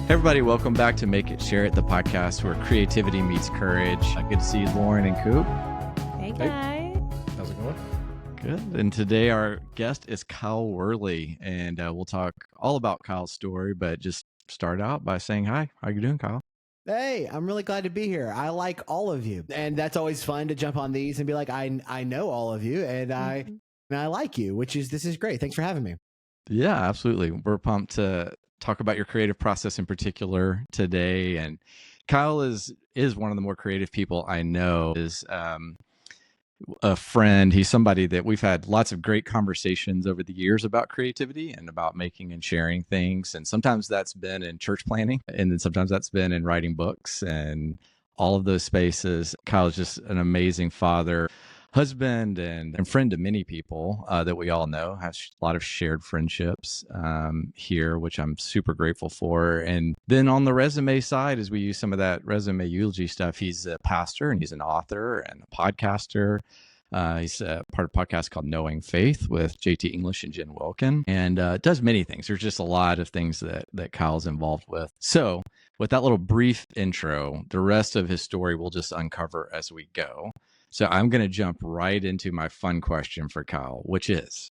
Hey everybody, welcome back to Make It, Share It, the podcast where creativity meets courage. Good to see Lauren and Coop. Hey guys. How's it going? Good. And today our guest is Kyle Worley, and we'll talk all about Kyle's story, but just start out by saying hi. How you doing, Kyle? Hey, I'm really glad to be here. I like all of you, and that's always fun to jump on these and be like, I know all of you, and I like you, this is great. Thanks for having me. Yeah, absolutely. We're pumped to talk about your creative process in particular today. And Kyle is one of the more creative people I know. Is a friend. He's somebody that we've had lots of great conversations over the years about creativity and about making and sharing things. And sometimes that's been in church planning, and then sometimes that's been in writing books and all of those spaces. Kyle's just an amazing father, husband, and friend to many people that we all know. Has a lot of shared friendships here, which I'm super grateful for. And then on the resume side, as we use some of that resume eulogy stuff, he's a pastor and he's an author and a podcaster. He's part of a podcast called Knowing Faith with JT English and Jen Wilkin, and does many things. There's just a lot of things that Kyle's involved with. So with that little brief intro, the rest of his story we'll just uncover as we go. So I'm going to jump right into my fun question for Kyle, which is,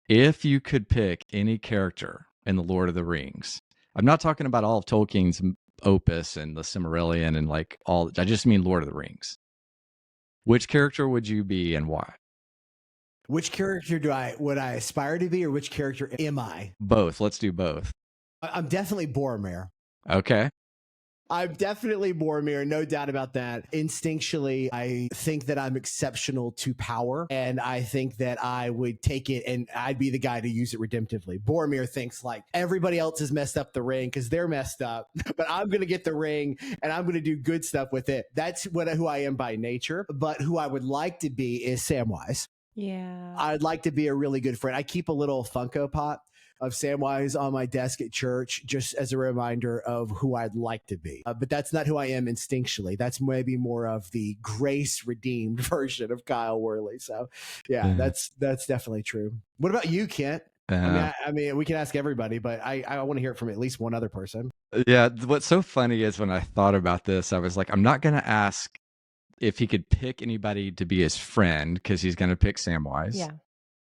if you could pick any character in the Lord of the Rings, I'm not talking about all of Tolkien's opus and the Silmarillion and like all, I just mean Lord of the Rings. Which character would you be and why? Which character would I aspire to be, or which character am I? Both. Let's do both. I'm definitely Boromir. Okay. I'm definitely Boromir, no doubt about that. Instinctually, I think that I'm exceptional to power, and I think that I would take it and I'd be the guy to use it redemptively. Boromir thinks like everybody else has messed up the ring because they're messed up, but I'm going to get the ring and I'm going to do good stuff with it. That's who I am by nature, but who I would like to be is Samwise. Yeah. I'd like to be a really good friend. I keep a little Funko Pop of Samwise on my desk at church, just as a reminder of who I'd like to be. But that's not who I am instinctually. That's maybe more of the grace redeemed version of Kyle Worley. So yeah, that's definitely true. What about you, Kent? I mean, we can ask everybody, but I want to hear it from at least one other person. Yeah. What's so funny is when I thought about this, I was like, I'm not going to ask if he could pick anybody to be his friend, because he's going to pick Samwise. Yeah.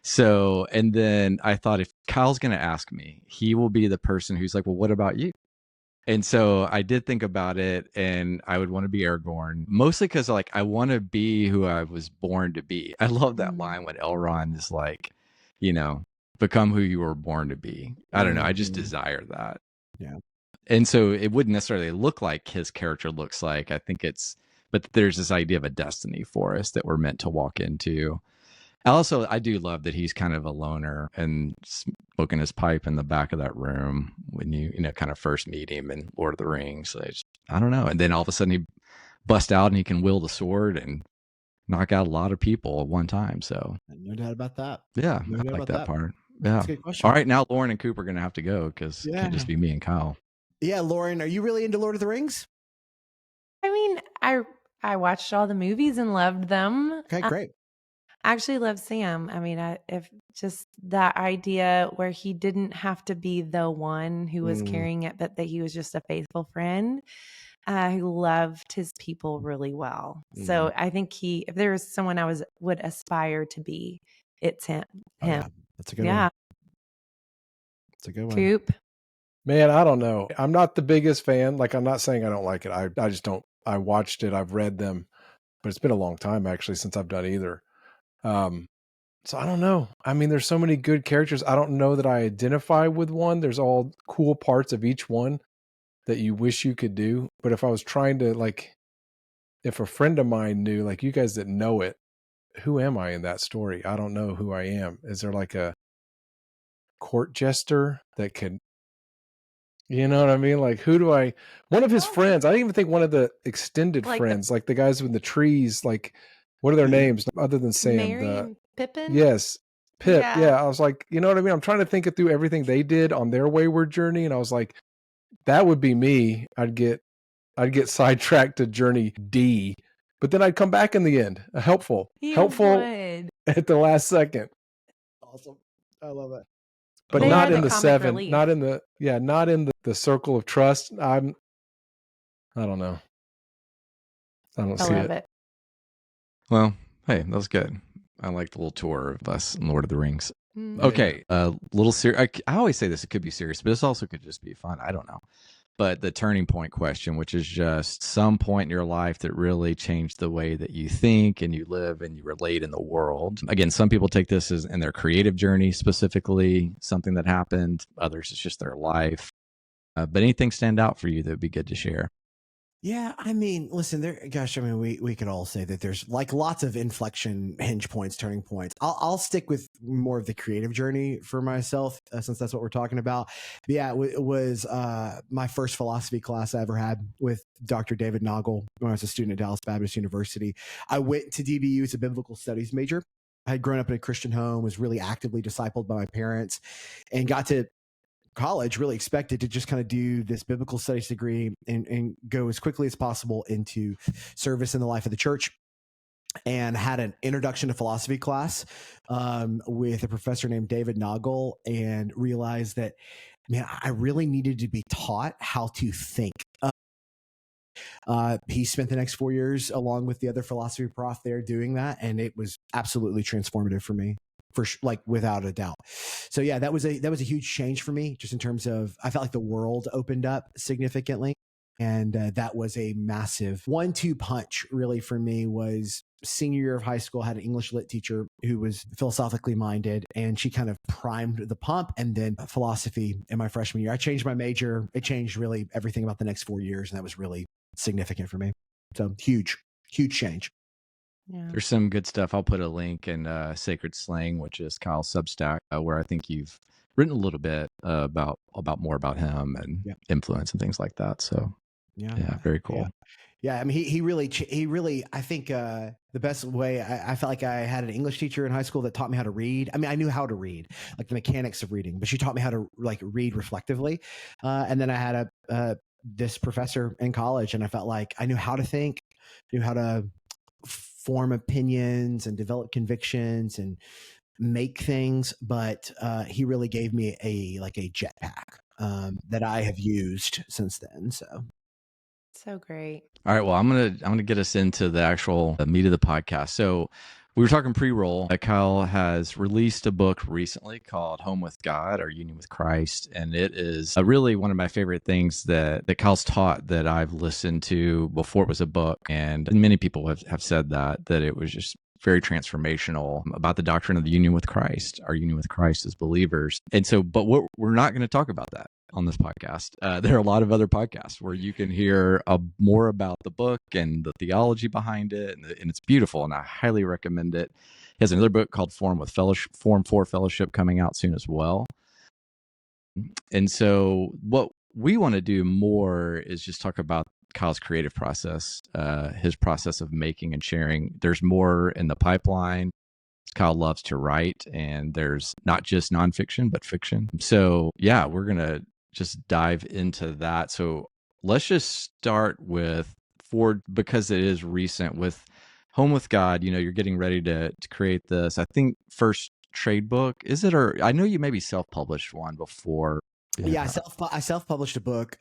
So, and then I thought, if Kyle's going to ask me, he will be the person who's like, well, what about you? And so I did think about it, and I would want to be Aragorn, mostly because like I want to be who I was born to be. I love that line when Elrond is like, become who you were born to be. I don't know. I just desire that. Yeah. And so it wouldn't necessarily look like his character looks like. I think but there's this idea of a destiny for us that we're meant to walk into. Also, I do love that he's kind of a loner and smoking his pipe in the back of that room when you kind of first meet him in Lord of the Rings. So I don't know. And then all of a sudden he busts out and he can wield a sword and knock out a lot of people at one time. So no doubt about that. Yeah, no I doubt like about that part. Yeah. That's a good question. All right, now Lauren and Coop are going to have to go because it can't just be me and Kyle. Yeah, Lauren, are you really into Lord of the Rings? I mean, I watched all the movies and loved them. Okay, great. I actually love Sam. I mean, if just that idea where he didn't have to be the one who was carrying it, but that he was just a faithful friend who loved his people really well. So I think if there was someone I would aspire to be, it's him. Oh, yeah. That's a good one. That's a good one. Coop. Man, I don't know. I'm not the biggest fan. Like, I'm not saying I don't like it. I just don't. I watched it. I've read them, but it's been a long time actually since I've done either. So I don't know. I mean, there's so many good characters. I don't know that I identify with one. There's all cool parts of each one that you wish you could do. But if I was trying to, like, if a friend of mine knew, like you guys that know it, who am I in that story? I don't know who I am. Is there like a court jester that could, you know what I mean? Like, one of his friends, I didn't even think one of the extended friends, like the guys with the trees, like, what are their names other than Sam? Merry and Pippin? Yes. Pip. Yeah. I was like, you know what I mean? I'm trying to think it through everything they did on their wayward journey. And I was like, that would be me. I'd get sidetracked to journey D, but then I'd come back in the end. Helpful Would. at the last second. Awesome. I love it. but They not are in the the comic 7, relief. not in the circle of trust. I don't know. I don't I see love it. it. Well, hey, that was good. I like the little tour of us in Lord of the Rings. Mm. Okay, a little serious. I always say this, it could be serious, but this also could just be fun. I don't know. But the turning point question, which is just some point in your life that really changed the way that you think and you live and you relate in the world. Again, some people take this as in their creative journey, specifically something that happened. Others, it's just their life. But anything stand out for you that would be good to share? Yeah, I mean, listen, we could all say that there's like lots of inflection, hinge points, turning points. I'll stick with more of the creative journey for myself, since that's what we're talking about. But yeah, it was my first philosophy class I ever had with Dr. David Noggle when I was a student at Dallas Baptist University. I went to DBU as a biblical studies major. I had grown up in a Christian home, was really actively discipled by my parents, and got to college really expected to just kind of do this biblical studies degree and go as quickly as possible into service in the life of the church, and had an introduction to philosophy class with a professor named David Noggle, and realized that, man, I really needed to be taught how to think. He spent the next 4 years along with the other philosophy prof there doing that, and it was absolutely transformative for me, like without a doubt. So yeah, that was a huge change for me, just in terms of, I felt like the world opened up significantly, and that was a massive 1-2 punch really for me. Was senior year of high school, had an English lit teacher who was philosophically minded, and she kind of primed the pump. And then philosophy in my freshman year, I changed my major. It changed really everything about the next 4 years, and that was really significant for me. So huge change. Yeah. There's some good stuff. I'll put a link in Sacred Slang, which is Kyle's Substack, where I think you've written a little bit about more about him and influence and things like that. So yeah, very cool. Yeah, I mean, he really, I think the best way, I felt like I had an English teacher in high school that taught me how to read. I mean, I knew how to read, like the mechanics of reading, but she taught me how to like read reflectively. And then I had this professor in college, and I felt like I knew how to think, knew how to form opinions and develop convictions and make things. But he really gave me a jetpack that I have used since then. So great. All right. Well, I'm gonna get us into the actual meat of the podcast. So we were talking pre-roll. Kyle has released a book recently called Home with God, or Union with Christ. And it is really one of my favorite things that Kyle's taught that I've listened to before it was a book. And many people have said that it was just very transformational about the doctrine of the union with Christ, our union with Christ as believers. And so, but we're not going to talk about that on this podcast. There are a lot of other podcasts where you can hear more about the book and the theology behind it, and it's beautiful, and I highly recommend it. He has another book called Form for Fellowship coming out soon as well. And so what we want to do more is just talk about Kyle's creative process, his process of making and sharing. There's more in the pipeline. Kyle loves to write, and there's not just nonfiction, but fiction. So yeah, we're going to just dive into that. So let's just start with, because it is recent, with Home with God. You're getting ready to create this, I think, first trade book. Is it, or I know you maybe self-published one before. Yeah, I self-published a book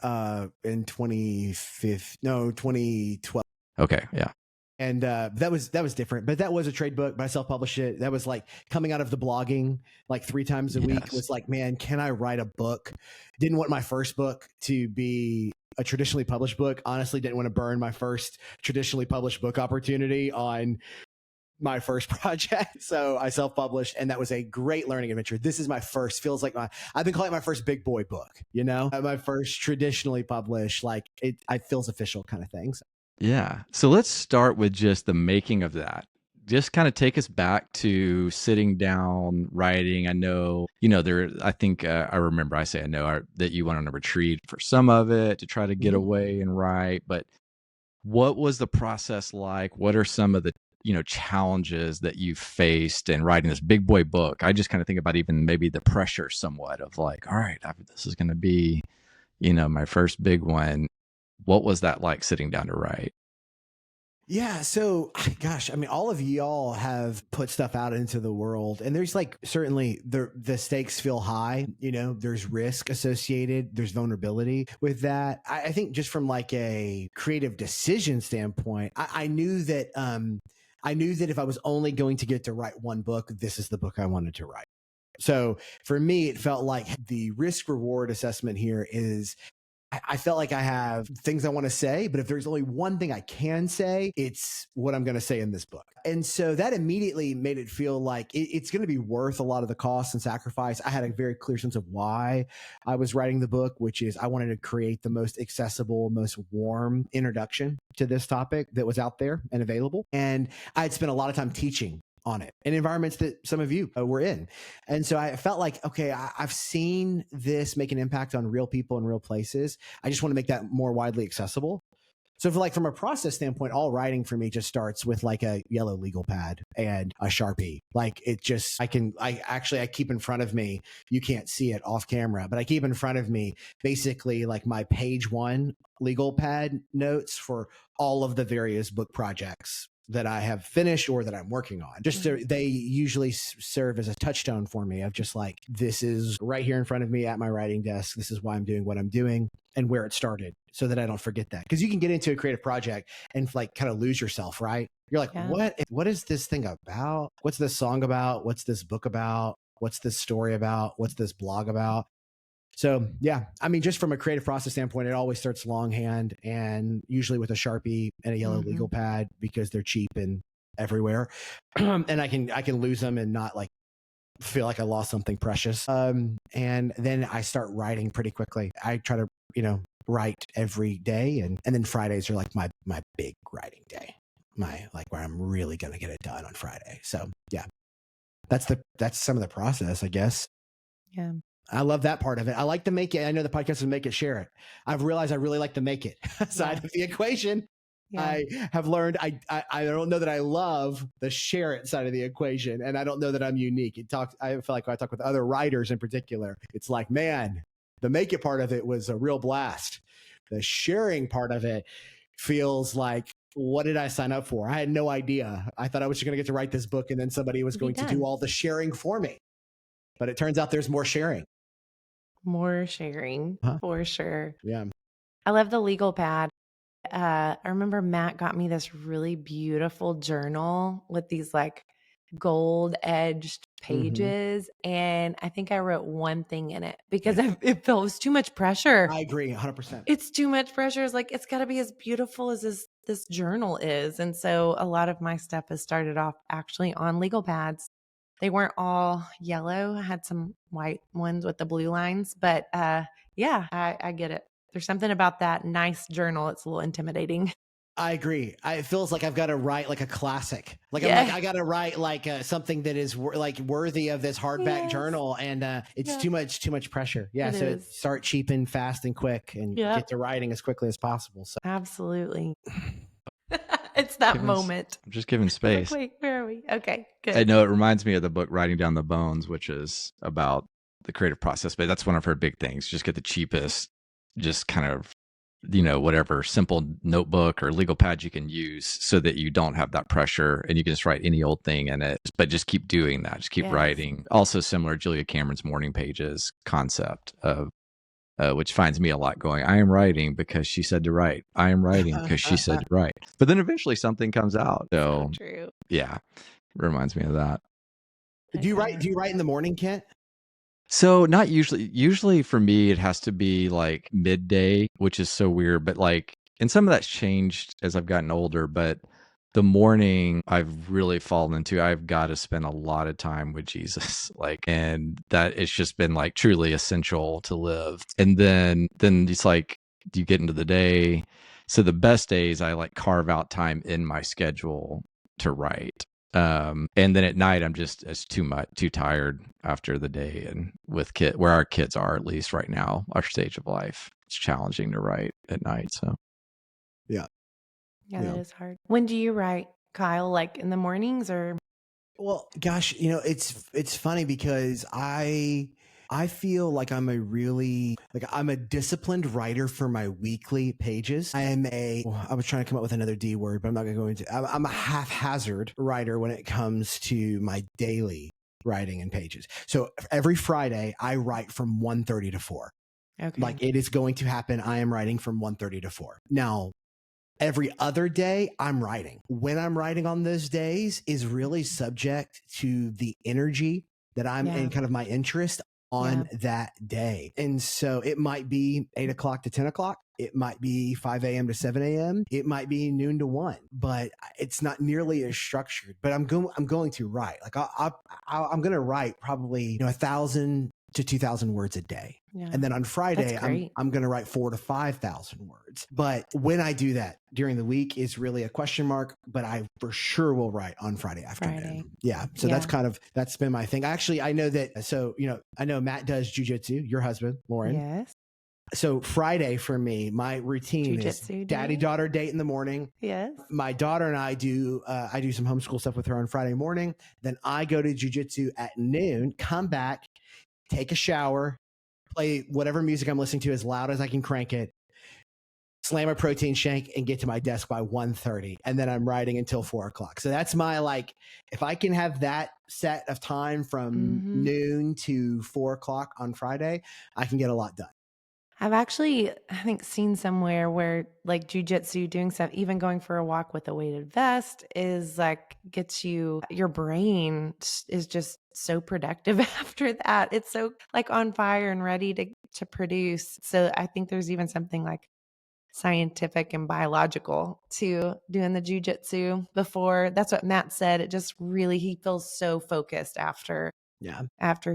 in 2012. Okay, yeah. And that was different, but that was a trade book, but I self-published it. That was like coming out of the blogging like 3 times a week. Was like, man, can I write a book? Didn't want my first book to be a traditionally published book. Honestly, didn't want to burn my first traditionally published book opportunity on my first project. So I self-published, and that was a great learning adventure. This is my first, feels like I've been calling it my first big boy book, my first traditionally published, like it feels official kind of things. Yeah. So let's start with just the making of that. Just kind of take us back to sitting down, writing. I know, I think I remember that you went on a retreat for some of it to try to get away and write. But what was the process like? What are some of the, challenges that you faced in writing this big boy book? I just kind of think about even maybe the pressure somewhat of like, all right, this is going to be, my first big one. What was that like sitting down to write? Yeah. So, gosh, I mean, all of y'all have put stuff out into the world, and there's like certainly the stakes feel high. You know, there's risk associated, there's vulnerability with that. I think just from like a creative decision standpoint, I knew that if I was only going to get to write one book, this is the book I wanted to write. So for me, it felt like the risk reward assessment here is I felt like I have things I want to say, but if there's only one thing I can say, it's what I'm going to say in this book. And so that immediately made it feel like it's going to be worth a lot of the cost and sacrifice. I had a very clear sense of why I was writing the book, which is I wanted to create the most accessible, most warm introduction to this topic that was out there and available. And I'd spent a lot of time teaching on it in environments that some of you were in. And so I felt like, okay, I've seen this make an impact on real people in real places. I just want to make that more widely accessible. So from a process standpoint, all writing for me just starts with like a yellow legal pad and a Sharpie. Like it just, I keep in front of me, you can't see it off camera, but I keep in front of me basically like my page 1 legal pad notes for all of the various book projects that I have finished or that I'm working on. They usually serve as a touchstone for me of just like, this is right here in front of me at my writing desk. This is why I'm doing what I'm doing and where it started so that I don't forget that. Because you can get into a creative project and like kind of lose yourself, right? You're like, what is this thing about? What's this song about? What's this book about? What's this story about? What's this blog about? So yeah, I mean, just from a creative process standpoint, it always starts longhand and usually with a Sharpie and a yellow legal pad because they're cheap and everywhere. And I can lose them and not like feel like I lost something precious. And then I start writing pretty quickly. I try to, write every day. And then Fridays are like my big writing day, where I'm really going to get it done on Friday. So yeah, that's some of the process, I guess. Yeah. I love that part of it. I like to make it. I know the podcast is make it, share it. I've realized I really like to make it side of the equation. Yeah. I have learned I don't know that I love the share it side of the equation, and I don't know that I'm unique. I feel like when I talk with other writers in particular, it's like, man, the make it part of it was a real blast. The sharing part of it feels like, what did I sign up for? I had no idea. I thought I was just going to get to write this book, and then somebody was going to do all the sharing for me. But it turns out there's more sharing. More sharing, for sure. Yeah. I love the legal pad. I remember Matt got me this really beautiful journal with these like gold edged pages. And I think I wrote one thing in it because it was too much pressure. I agree 100%. It's too much pressure. It's like, it's got to be as beautiful as this journal is. And so a lot of my stuff has started off actually on legal pads. They weren't all yellow. I had some white ones with the blue lines, but yeah, I get it. There's something about that nice journal. It's a little intimidating. I agree. It feels like I've got to write like a classic. Like I got to write like something that is like worthy of this hardback journal, and it's too much pressure. Yeah, so start cheap and fast and quick, and get to writing as quickly as possible. So absolutely. It's that moment. I'm just giving space. Wait, where are we? Okay, good. I know it reminds me of the book Writing Down the Bones, which is about the creative process, but that's one of her big things. Just get the cheapest, just kind of, whatever simple notebook or legal pad you can use so that you don't have that pressure and you can just write any old thing in it, but just keep doing that. Just keep writing. Also similar Julia Cameron's Morning Pages concept of, which finds me a lot going, I am writing because she said to write. I am writing because she said to write. But then eventually something comes out. So true. Yeah, reminds me of that. Do you write in the morning, Kent? So not usually. Usually for me, it has to be like midday, which is so weird. But like, and some of that's changed as I've gotten older. But the morning I've really fallen into, I've got to spend a lot of time with Jesus, and that it's just been like truly essential to live. And then it's like, you get into the day. So the best days I like carve out time in my schedule to write. And then at night it's too tired after the day, and with where our kids are, at least right now, our stage of life, it's challenging to write at night. So yeah, that is hard. When do you write, Kyle? Like in the mornings or? Well, gosh, it's funny because I I feel like I'm a disciplined writer for my weekly pages. I was trying to come up with another D word, but I'm not going to go into, I'm a haphazard writer when it comes to my daily writing and pages. So every Friday I write from 1:30 to 4. Okay. Like it is going to happen. I am writing from 1:30 to 4. Now, every other day I'm writing. When I'm writing on those days is really subject to the energy that I'm in, kind of my interest on that day. And so it might be 8 o'clock to 10 o'clock. It might be 5 a.m. to 7 a.m. It might be noon to 1, but it's not nearly as structured. But I'm going to write. Like I'm going to write probably 1,000 to 2,000 words a day. Yeah. And then on Friday, I'm going to write 4,000 to 5,000 words. But when I do that during the week is really a question mark, but I for sure will write on Friday afternoon. Yeah. So that's been my thing. Actually, I know that. So, I know Matt does jujitsu, your husband, Lauren. Yes. So Friday for me, my routine Jiu-jitsu is daddy-daughter date in the morning. Yes. My daughter and I do some homeschool stuff with her on Friday morning. Then I go to jujitsu at noon, come back, take a shower, play whatever music I'm listening to as loud as I can crank it, slam a protein shake, and get to my desk by 1:30. And then I'm writing until 4 o'clock. So that's my, if I can have that set of time from noon to 4 o'clock on Friday, I can get a lot done. I've actually, I think, seen somewhere where like jujitsu, doing stuff, even going for a walk with a weighted vest is gets you, your brain is just so productive after that. It's so on fire and ready to produce. So I think there's even something scientific and biological to doing the jujitsu before. That's what Matt said. It just really, he feels so focused after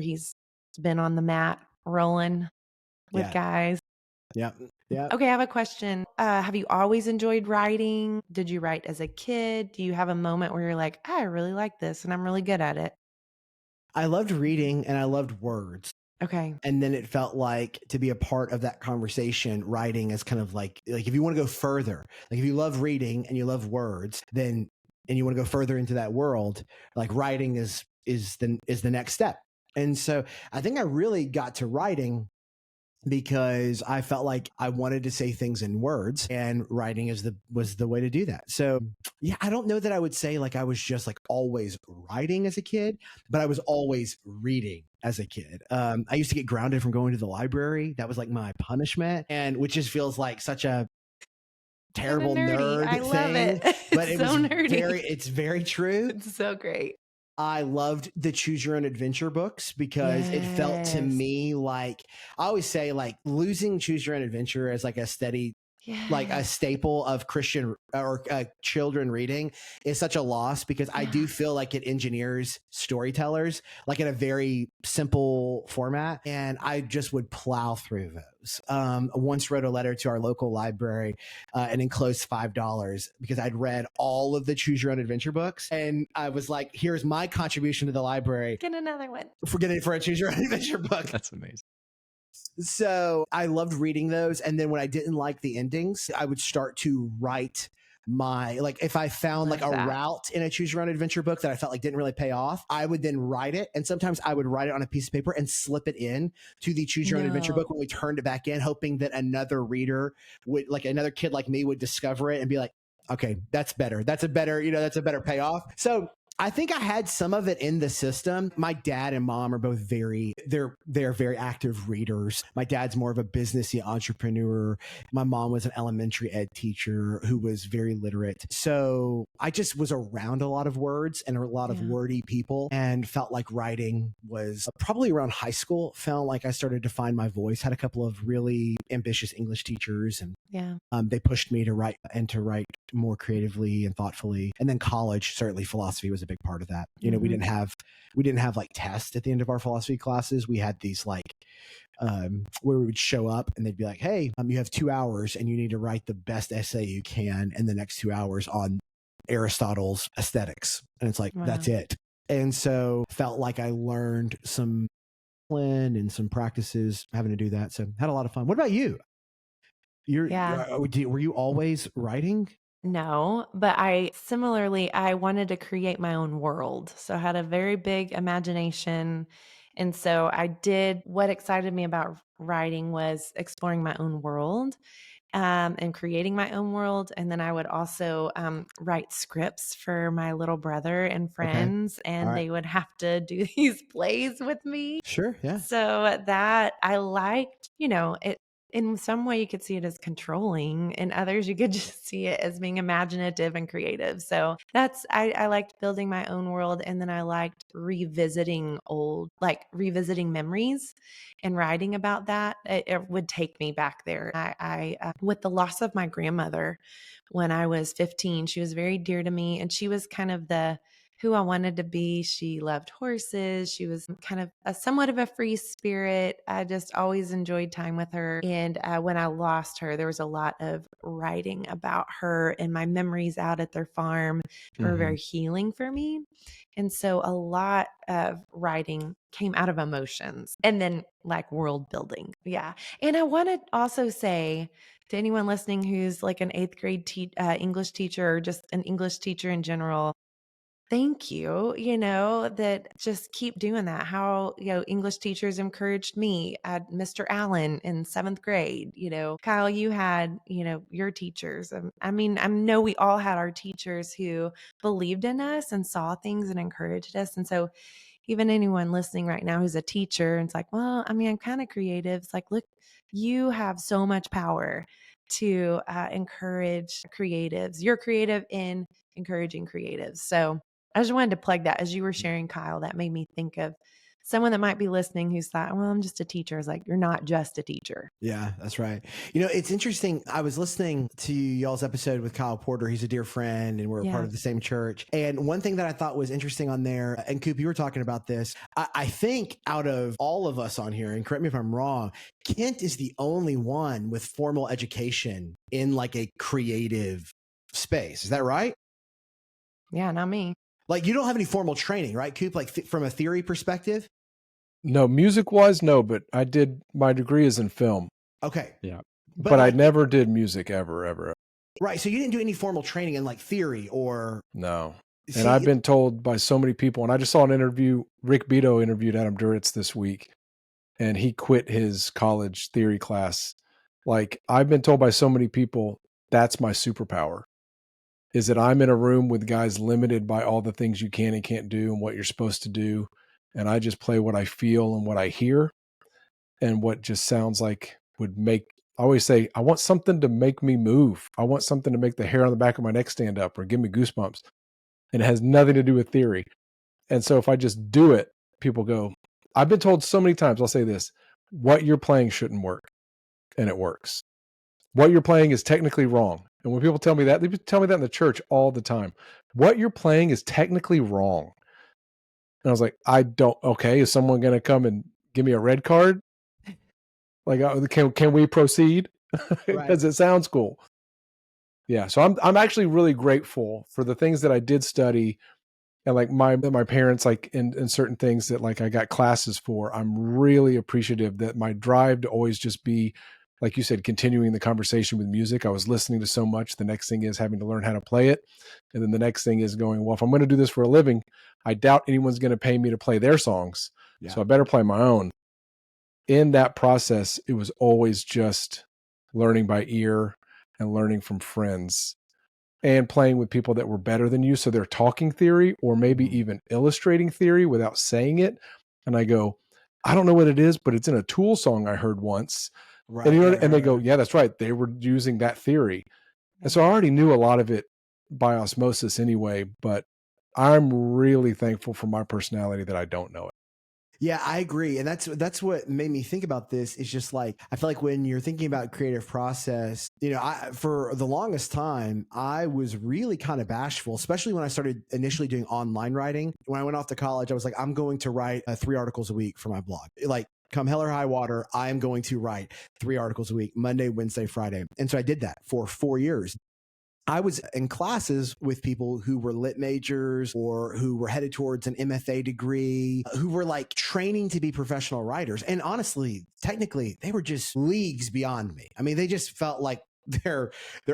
he's been on the mat rolling with guys. Yeah. Yeah. Okay, I have a question. Have you always enjoyed writing? Did you write as a kid? Do you have a moment where you're like, I really like this and I'm really good at it? I loved reading and I loved words. Okay. And then it felt like to be a part of that conversation, writing is kind of like if you want to go further, if you love reading and you love words, and you want to go further into that world, writing is the next step. And so I think I really got to writing because I felt like I wanted to say things in words, and writing was the way to do that. So yeah, I don't know that I would say I was just always writing as a kid, but I was always reading as a kid. I used to get grounded from going to the library. That was my punishment, and which just feels like such a terrible nerd I thing. love it. But it's so nerdy. It's very true. It's so great. I loved the choose your own adventure books because it felt to me I always say losing choose your own adventure as a steady, a staple of Christian or children reading is such a loss, because I do feel like it engineers storytellers in a very simple format. And I just would plow through those. I once wrote a letter to our local library and enclosed $5 because I'd read all of the choose your own adventure books. And I was like, here's my contribution to the library. Get another one. For a choose your own adventure book. That's amazing. So I loved reading those. And then when I didn't like the endings, I would start to write my, if I found a route in a choose your own adventure book that I felt didn't really pay off, I would then write it. And sometimes I would write it on a piece of paper and slip it in to the choose your own adventure book when we turned it back in, hoping that another reader would, another kid like me would discover it and be like, okay, that's better. That's a better payoff. So I think I had some of it in the system. My dad and mom are both they're very active readers. My dad's more of a businessy entrepreneur. My mom was an elementary ed teacher who was very literate. So I just was around a lot of words and a lot of wordy people, and felt like writing was probably around high school. Felt like I started to find my voice. Had a couple of really ambitious English teachers, and they pushed me to write more creatively and thoughtfully. And then college, certainly philosophy was a big part of that. We didn't have tests at the end of our philosophy classes. We had these where we would show up and they'd be like, hey, you have 2 hours and you need to write the best essay you can in the next 2 hours on Aristotle's Aesthetics. And it's that's it. And so felt like I learned some discipline and some practices having to do that. So had a lot of fun. What about you? Were you always writing? No, but I wanted to create my own world. So I had a very big imagination And so what excited me about writing was exploring my own world and creating my own world. And then I would also write scripts for my little brother and friends, and they would have to do these plays with me. Sure. Yeah. So that I liked, it. In some way, you could see it as controlling. In others, you could just see it as being imaginative and creative. So I liked building my own world. And then I liked revisiting memories and writing about that. It would take me back there. With the loss of my grandmother when I was 15, she was very dear to me, and she was kind of who I wanted to be. She loved horses. She was kind of somewhat of a free spirit. I just always enjoyed time with her. And when I lost her, there was a lot of writing about her, and my memories out at their farm were very healing for me. And so a lot of writing came out of emotions, and then like world building. Yeah. And I want to also say to anyone listening who's like an 8th grade English teacher, or just an English teacher in general, thank you, that just keep doing that. How, English teachers encouraged me. Mr. Allen in 7th grade, Kyle, you had, your teachers. I know we all had our teachers who believed in us and saw things and encouraged us. And so even anyone listening right now who's a teacher, and it's like, well, I'm kind of creative. It's like, look, you have so much power to encourage creatives. You're creative in encouraging creatives. So I just wanted to plug that as you were sharing, Kyle. That made me think of someone that might be listening who's thought, well, I'm just a teacher. It's like, you're not just a teacher. Yeah, that's right. It's interesting. I was listening to y'all's episode with Kyle Porter. He's a dear friend, and we're a part of the same church. And one thing that I thought was interesting on there, and Coop, you were talking about this, I think out of all of us on here, and correct me if I'm wrong, Kent is the only one with formal education in like a creative space. Is that right? Yeah, not me. Like, you don't have any formal training, right, Coop? Like from a theory perspective? No, music-wise, no, but my degree is in film. Okay. Yeah. But I never did music ever. Right. So you didn't do any formal training in like theory or... No. And I've been told by so many people, and I just saw an interview, Rick Beto interviewed Adam Duritz this week, and he quit his college theory class. Like, I've been told by so many people, that's my superpower, is that I'm in a room with guys limited by all the things you can and can't do and what you're supposed to do. And I just play what I feel and what I hear and what just sounds like would make, I always say, I want something to make me move. I want something to make the hair on the back of my neck stand up or give me goosebumps. And it has nothing to do with theory. And so if I just do it, people go, I've been told so many times, I'll say this, what you're playing shouldn't work. And it works. What you're playing is technically wrong. And when people tell me that, they tell me that in the church all the time. What you're playing is technically wrong. And I was like, okay, is someone going to come and give me a red card? Like, can we proceed? Because it sounds cool. Yeah. So I'm actually really grateful for the things that I did study. And like my parents, like in certain things that like I got classes for, I'm really appreciative that my drive to always just be, like you said, continuing the conversation with music. I was listening to so much. The next thing is having to learn how to play it. And then the next thing is going, well, if I'm going to do this for a living, I doubt anyone's going to pay me to play their songs. Yeah. So I better play my own. In that process, it was always just learning by ear and learning from friends and playing with people that were better than you. So they're talking theory or maybe even illustrating theory without saying it. And I go, I don't know what it is, but it's in a Tool song I heard once. Right, and they go, yeah, that's right. They were using that theory. And so I already knew a lot of it by osmosis anyway, but I'm really thankful for my personality that I don't know it. Yeah, I agree. And that's what made me think about this is just like, I feel like when you're thinking about creative process, for the longest time, I was really kind of bashful, especially when I started initially doing online writing. When I went off to college, I was like, I'm going to write 3 articles a week for my blog. Like, come hell or high water, I am going to write 3 articles a week, Monday, Wednesday, Friday. And so I did that for 4 years. I was in classes with people who were lit majors or who were headed towards an MFA degree, who were like training to be professional writers. And honestly, technically, they were just leagues beyond me. I mean, they just felt like their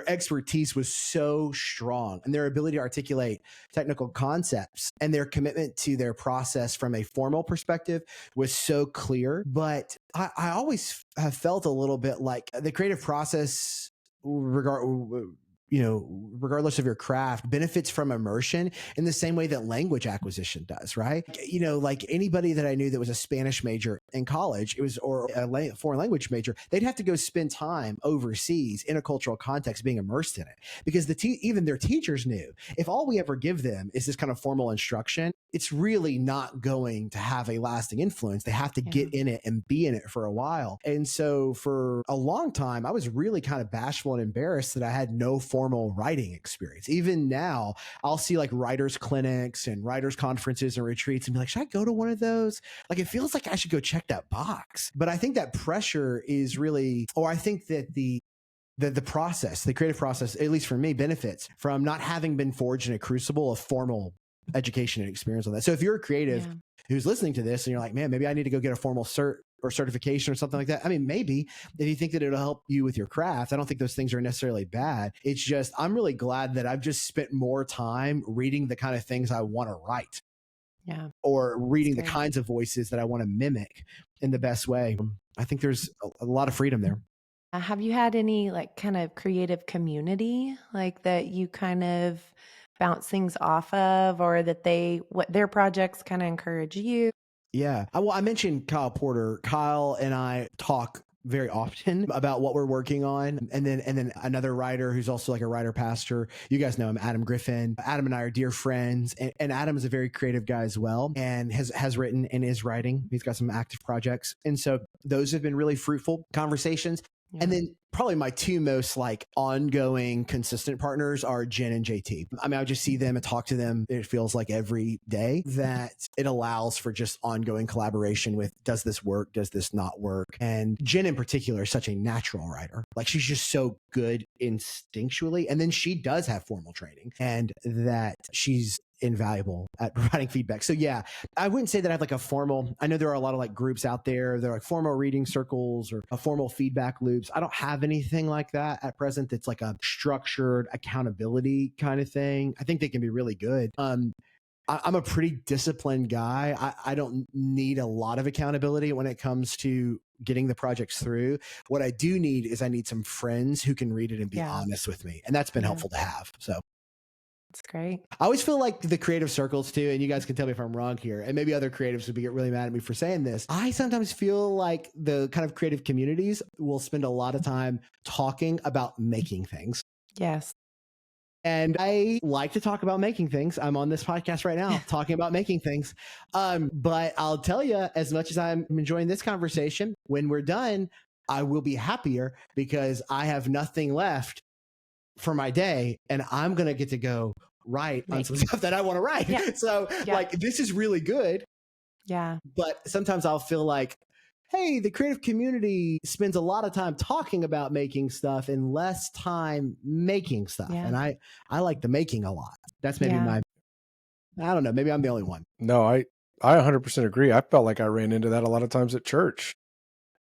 expertise was so strong, and their ability to articulate technical concepts and their commitment to their process from a formal perspective was so clear. But I always have felt a little bit like the creative process, regardless of your craft, benefits from immersion in the same way that language acquisition does, right? Like anybody that I knew that was a Spanish major in college, or a foreign language major, they'd have to go spend time overseas in a cultural context being immersed in it, because even their teachers knew if all we ever give them is this kind of formal instruction, it's really not going to have a lasting influence. They have to get in it and be in it for a while. And so for a long time, I was really kind of bashful and embarrassed that I had no formal writing experience. Even now, I'll see like writers' clinics and writers' conferences and retreats and be like, should I go to one of those? Like, it feels like I should go check that box. But I think that pressure is really, or I think that the process, the creative process, at least for me, benefits from not having been forged in a crucible of formal education and experience on that. So if you're a creative who's listening to this and you're like, man, maybe I need to go get a formal cert or certification or something like that. I mean, maybe if you think that it'll help you with your craft, I don't think those things are necessarily bad. It's just, I'm really glad that I've just spent more time reading the kind of things I want to write. Yeah. Or reading the kinds of voices that I want to mimic in the best way. I think there's a lot of freedom there. Have you had any like kind of creative community like that you kind of bounce things off of, or that what their projects kind of encourage you? Yeah. Well, I mentioned Kyle Porter. Kyle and I talk very often about what we're working on. And then another writer who's also like a writer pastor. You guys know him, Adam Griffin. Adam and I are dear friends. And Adam is a very creative guy as well, and has written and is writing. He's got some active projects. And so those have been really fruitful conversations. Yeah. And then probably my two most like ongoing consistent partners are Jen and JT. I mean, I just see them and talk to them. It feels like every day that it allows for just ongoing collaboration with, does this work? Does this not work? And Jen in particular is such a natural writer. Like, she's just so good instinctually. And then she does have formal training, and that she's invaluable at providing feedback. So yeah, I wouldn't say that I have like a formal, I know there are a lot of like groups out there. There are like formal reading circles or a formal feedback loops. I don't have anything like that at present. That's like a structured accountability kind of thing. I think they can be really good. I'm a pretty disciplined guy. I don't need a lot of accountability when it comes to getting the projects through. What I do need is I need some friends who can read it and be honest with me. And that's been helpful to have. So that's great. I always feel like the creative circles too, and you guys can tell me if I'm wrong here, and maybe other creatives would get really mad at me for saying this. I sometimes feel like the kind of creative communities will spend a lot of time talking about making things. Yes. And I like to talk about making things. I'm on this podcast right now talking about making things. But I'll tell you, as much as I'm enjoying this conversation, when we're done, I will be happier because I have nothing left for my day, and I'm going to get to go write on some stuff that I want to write. Yeah. So like, this is really good. Yeah. But sometimes I'll feel like, hey, the creative community spends a lot of time talking about making stuff and less time making stuff. Yeah. And I like the making a lot. That's maybe I don't know, maybe I'm the only one. No, I 100% agree. I felt like I ran into that a lot of times at church,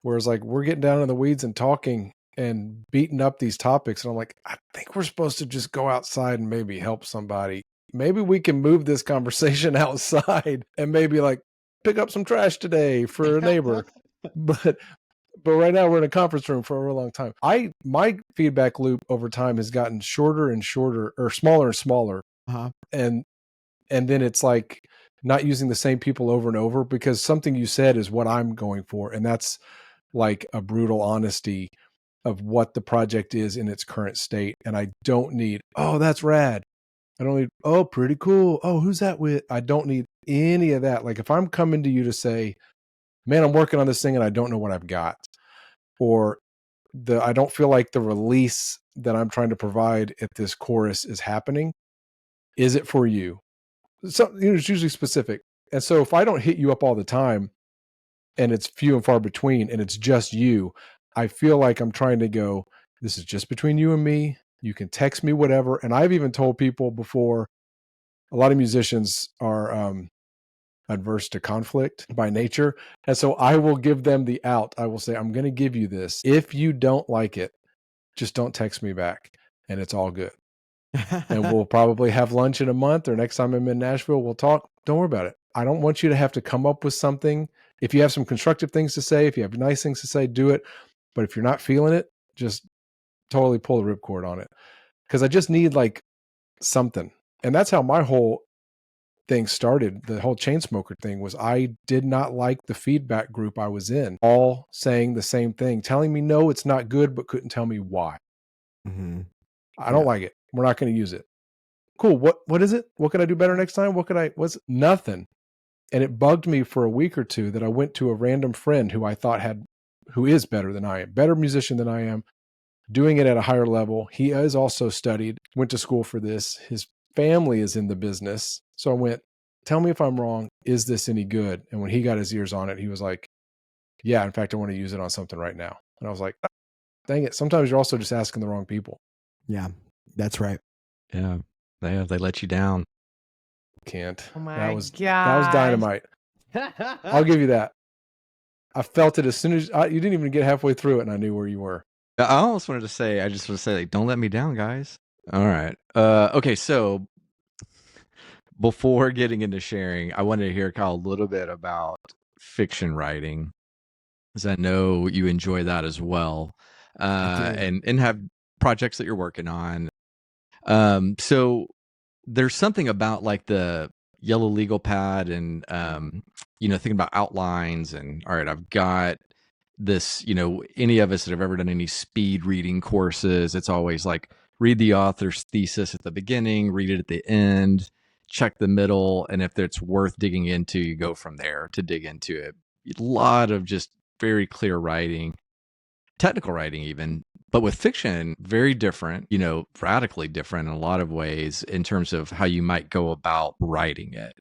where it's like, we're getting down in the weeds and talking and beating up these topics. And I'm like, I think we're supposed to just go outside and maybe help somebody. Maybe we can move this conversation outside and maybe like pick up some trash today for a neighbor. But right now we're in a conference room for a real long time. My feedback loop over time has gotten shorter and shorter, or smaller and smaller. Uh-huh. And then it's like not using the same people over and over, because something you said is what I'm going for. And that's like a brutal honesty of what the project is in its current state. And I don't need, oh, that's rad. I don't need, oh, pretty cool. Oh, who's that with? I don't need any of that. Like, if I'm coming to you to say, man, I'm working on this thing and I don't know what I've got, or I don't feel like the release that I'm trying to provide at this chorus is happening. Is it for you? So, it's usually specific. And so if I don't hit you up all the time and it's few and far between and it's just you, I feel like I'm trying to go, this is just between you and me. You can text me whatever. And I've even told people before, a lot of musicians are adverse to conflict by nature. And so I will give them the out. I will say, I'm going to give you this. If you don't like it, just don't text me back and it's all good. And we'll probably have lunch in a month, or next time I'm in Nashville, we'll talk. Don't worry about it. I don't want you to have to come up with something. If you have some constructive things to say, if you have nice things to say, do it. But if you're not feeling it, just totally pull the ripcord on it. Because I just need like something. And that's how my whole thing started. The whole Chainsmoker thing was I did not like the feedback group I was in, all saying the same thing, telling me, no, it's not good, but couldn't tell me why. Mm-hmm. I don't like it. We're not going to use it. Cool. What is it? What can I do better next time? What's nothing? And it bugged me for a week or two that I went to a random friend who I thought who is better than I am, better musician than I am, doing it at a higher level. He has also studied, went to school for this. His family is in the business. So I went, tell me if I'm wrong. Is this any good? And when he got his ears on it, he was like, yeah, in fact, I want to use it on something right now. And I was like, dang it. Sometimes you're also just asking the wrong people. Yeah, that's right. Yeah. They let you down. Can't. Oh my that was gosh. dynamite. I'll give you that. I felt it as soon as you didn't even get halfway through it and I knew where you were. I almost wanted to say, like, don't let me down, guys. All right. Okay. So before getting into sharing, I wanted to hear, Kyle, a little bit about fiction writing, because I know you enjoy that as well, and have projects that you're working on. So there's something about like the yellow legal pad and, thinking about outlines and, all right, I've got this, any of us that have ever done any speed reading courses, it's always like read the author's thesis at the beginning, read it at the end, check the middle. And if it's worth digging into, you go from there to dig into it. A lot of just very clear writing, technical writing even. But with fiction, very different, radically different in a lot of ways in terms of how you might go about writing it.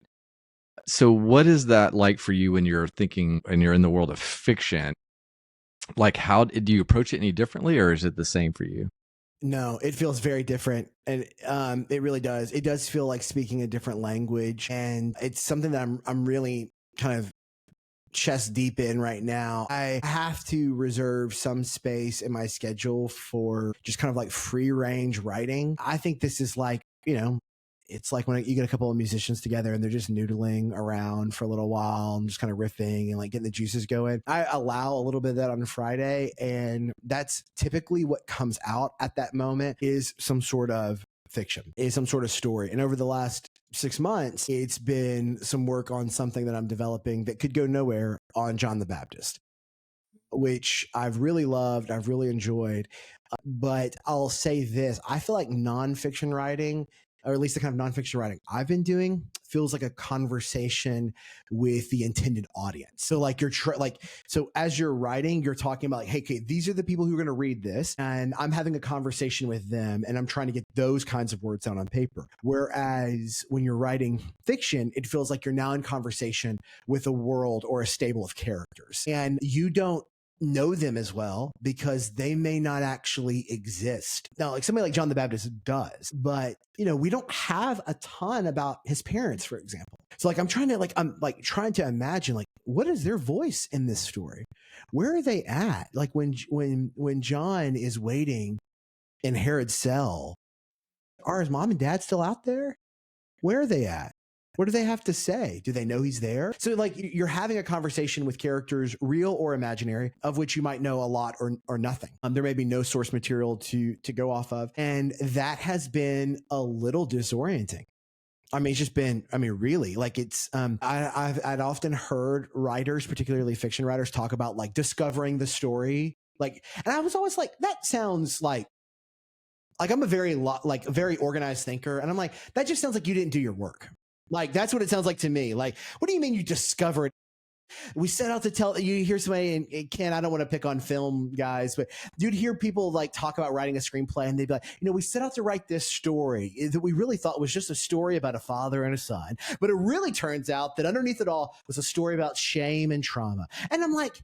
So what is that like for you when you're thinking and you're in the world of fiction? Like, how do you approach it any differently, or is it the same for you? No, it feels very different. And it really does. It does feel like speaking a different language. And it's something that I'm really kind of chest deep in right now. I have to reserve some space in my schedule for just kind of like free range writing. I think this is like, it's like when you get a couple of musicians together and they're just noodling around for a little while and just kind of riffing and like getting the juices going. I allow a little bit of that on Friday, and that's typically what comes out at that moment is some sort of fiction, is some sort of story. And over the last 6 months, it's been some work on something that I'm developing that could go nowhere on John the Baptist, which I've really loved. I've really enjoyed. But I'll say this, I feel like nonfiction writing, or at least the kind of nonfiction writing I've been doing, feels like a conversation with the intended audience. So like so as you're writing, you're talking about like, hey, okay, these are the people who are going to read this, and I'm having a conversation with them, and I'm trying to get those kinds of words down on paper. Whereas when you're writing fiction, it feels like you're now in conversation with a world or a stable of characters, and you don't know them as well because they may not actually exist. Now, like somebody like John the Baptist does, but we don't have a ton about his parents, for example. So like I'm trying to imagine like what is their voice in this story? Where are they at? Like when John is waiting in Herod's cell, are his mom and dad still out there? Where are they at? What do they have to say? Do they know he's there? So like you're having a conversation with characters, real or imaginary, of which you might know a lot or nothing. There may be no source material to go off of. And that has been a little disorienting. I mean, it's just been, really like it's, I'd often heard writers, particularly fiction writers, talk about like discovering the story. Like, and I was always like, that sounds like I'm a very organized thinker. And I'm like, that just sounds like you didn't do your work. Like, that's what it sounds like to me. Like, what do you mean you discovered? We set out to tell, you hear somebody, and Ken, I don't want to pick on film guys, but you'd hear people like talk about writing a screenplay and they'd be like, we set out to write this story that we really thought was just a story about a father and a son. But it really turns out that underneath it all was a story about shame and trauma. And I'm like,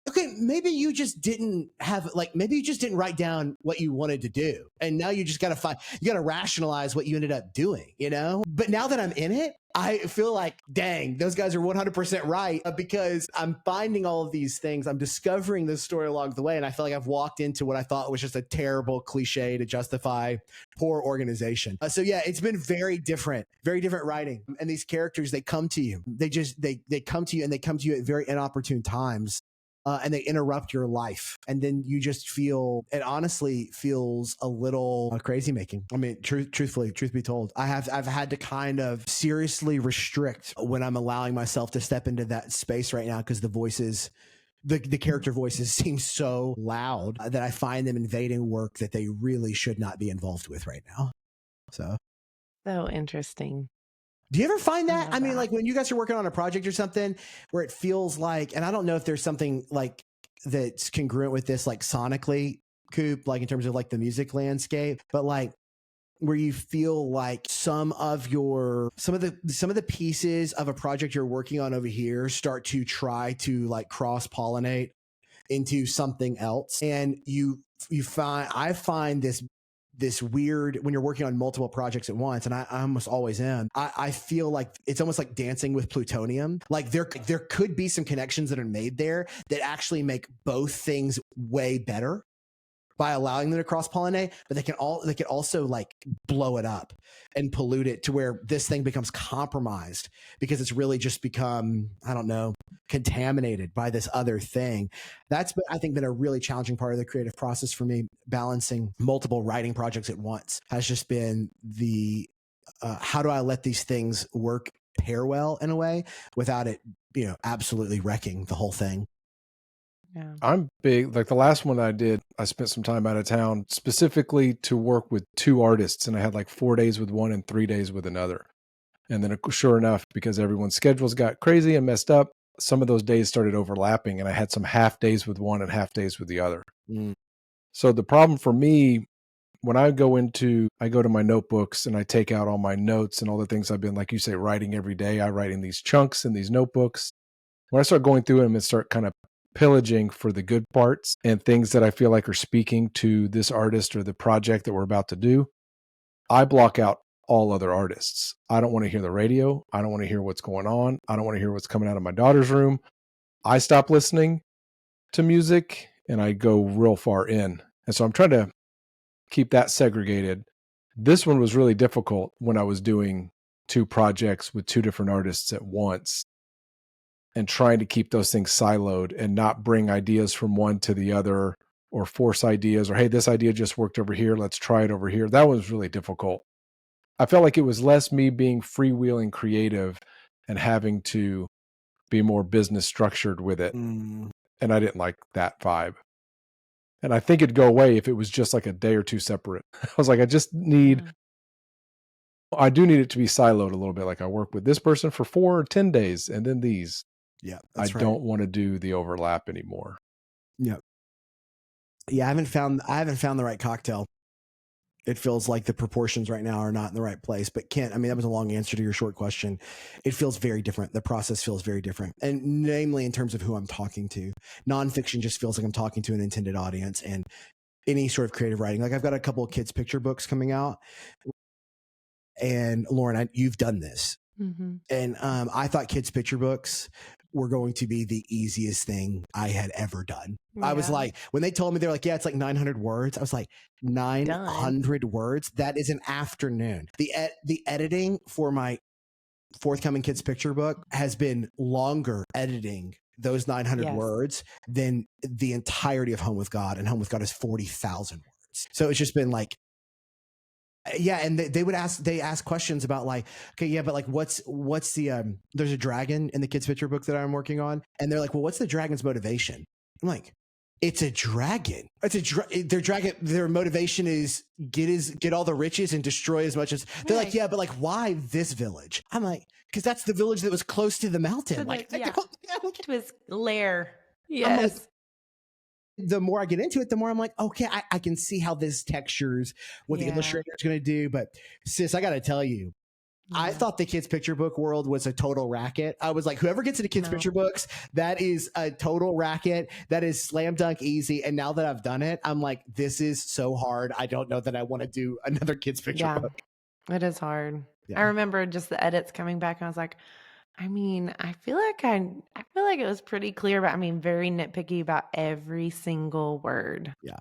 okay, maybe you just didn't write down what you wanted to do. And now you just got to rationalize what you ended up doing, But now that I'm in it, I feel like, dang, those guys are 100% right, because I'm finding all of these things. I'm discovering this story along the way. And I feel like I've walked into what I thought was just a terrible cliche to justify poor organization. So yeah, it's been very different writing. And these characters, they come to you. They come to you, and they come to you at very inopportune times. And they interrupt your life. And then you just feel, it honestly feels a little crazy making. I mean, truthfully, truth be told, I've had to kind of seriously restrict when I'm allowing myself to step into that space right now, because the voices, the character voices seem so loud that I find them invading work that they really should not be involved with right now. So interesting. do you ever find that? I mean, that. like when you guys are working on a project or something where it feels like, and I don't know if there's something like that's congruent with this, like sonically, Coop, like in terms of like the music landscape, but like where you feel like some of the pieces of a project you're working on over here start to try to like cross pollinate into something else, and I find this weird when you're working on multiple projects at once, and I almost always am. I feel like it's almost like dancing with plutonium. Like there could be some connections that are made there that actually make both things way better by allowing them to cross pollinate, but they can also like blow it up and pollute it to where this thing becomes compromised because it's really just become, I don't know, contaminated by this other thing. That's, I think, been a really challenging part of the creative process for me. Balancing multiple writing projects at once has just been the how do I let these things work pair well in a way without it, absolutely wrecking the whole thing. Yeah. I'm big, like the last one I did, I spent some time out of town specifically to work with two artists, and I had like 4 days with one and 3 days with another. And then sure enough, because everyone's schedules got crazy and messed up, some of those days started overlapping, and I had some half days with one and half days with the other. So the problem for me, when I go to my notebooks and I take out all my notes and all the things I've been, like you say, writing every day, I write in these chunks in these notebooks. When I start going through them and start kind of pillaging for the good parts and things that I feel like are speaking to this artist or the project that we're about to do, I block out all other artists. I don't want to hear the radio. I don't want to hear what's going on. I don't want to hear what's coming out of my daughter's room. I stop listening to music and I go real far in. And so I'm trying to keep that segregated. This one was really difficult when I was doing two projects with two different artists at once, and trying to keep those things siloed and not bring ideas from one to the other or force ideas, or, hey, this idea just worked over here, let's try it over here. That was really difficult. I felt like it was less me being freewheeling creative and having to be more business structured with it. And I didn't like that vibe. And I think it'd go away if it was just like a day or two separate. I was like, I do need it to be siloed a little bit. Like I work with this person for 4 or 10 days and then these. Yeah, I don't want to do the overlap anymore. Yeah. Yeah, I haven't found the right cocktail. It feels like the proportions right now are not in the right place. But Kent, I mean, that was a long answer to your short question. It feels very different. The process feels very different. And namely in terms of who I'm talking to. Nonfiction just feels like I'm talking to an intended audience, and any sort of creative writing. Like I've got a couple of kids' picture books coming out. And Lauren, you've done this. Mm-hmm. And I thought kids' picture books were going to be the easiest thing I had ever done. Yeah. I was like, when they told me, they're like, yeah, it's like 900 words. I was like, 900 words? That is an afternoon. The editing for my forthcoming kids' picture book has been longer editing those 900 words than the entirety of Home with God. And Home with God is 40,000 words. So it's just been like, yeah, and they ask questions about like, okay, yeah, but like what's the there's a dragon in the kids' picture book that I'm working on, and they're like, well, what's the dragon's motivation? I'm like, it's a dragon. Their dragon. Their motivation is get all the riches and destroy as much as. They're like, yeah, but like, why this village? I'm like, because that's the village that was close to the mountain, to his lair. Yes. Like, the more I get into it, the more I'm like, okay, I can see how this textures what the illustrator is going to do. But sis, I got to tell you, I thought the kids' picture book world was a total racket. I was like, whoever gets into kids' picture books, that is a total racket. That is slam dunk easy. And now that I've done it, I'm like, this is so hard. I don't know that I want to do another kids' picture book. It is hard. I remember just the edits coming back and I was like, I mean, I feel like it was pretty clear, but I mean, very nitpicky about every single word. Yeah.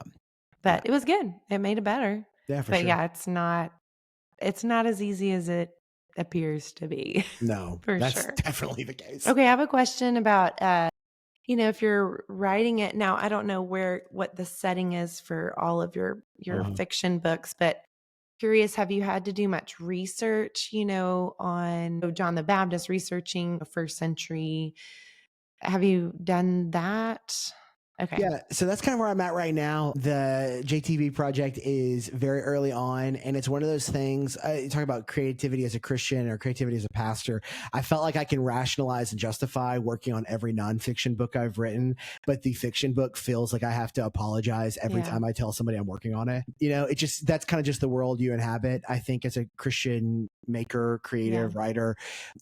But it was good. It made it better. Yeah, for but sure. yeah, it's not as easy as it appears to be. No, for that's sure. definitely the case. Okay, I have a question about if you're writing it now, I don't know what the setting is for all of your fiction books, but curious, have you had to do much research, on John the Baptist, researching the first century? Have you done that? Okay. Yeah, so that's kind of where I'm at right now. The JTB project is very early on, and it's one of those things. You talk about creativity as a Christian or creativity as a pastor. I felt like I can rationalize and justify working on every nonfiction book I've written, but the fiction book feels like I have to apologize every time I tell somebody I'm working on it. That's kind of just the world you inhabit. I think as a Christian maker, creative, writer,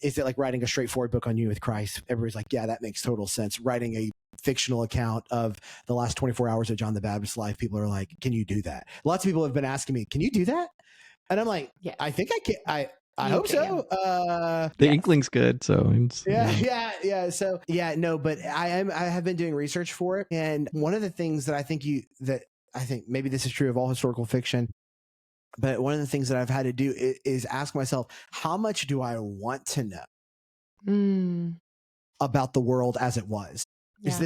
is it like writing a straightforward book on you with Christ? Everybody's like, yeah, that makes total sense. Writing a fictional account of the last 24 hours of John the Baptist's life, people are like, can you do that? Lots of people have been asking me, can you do that? And I'm like, I think I can. I hope so. The inkling's good, so yeah. So no, but I have been doing research for it, and one of the things that I think maybe this is true of all historical fiction, but one of the things that I've had to do is ask myself, how much do I want to know about the world as it was? Yeah.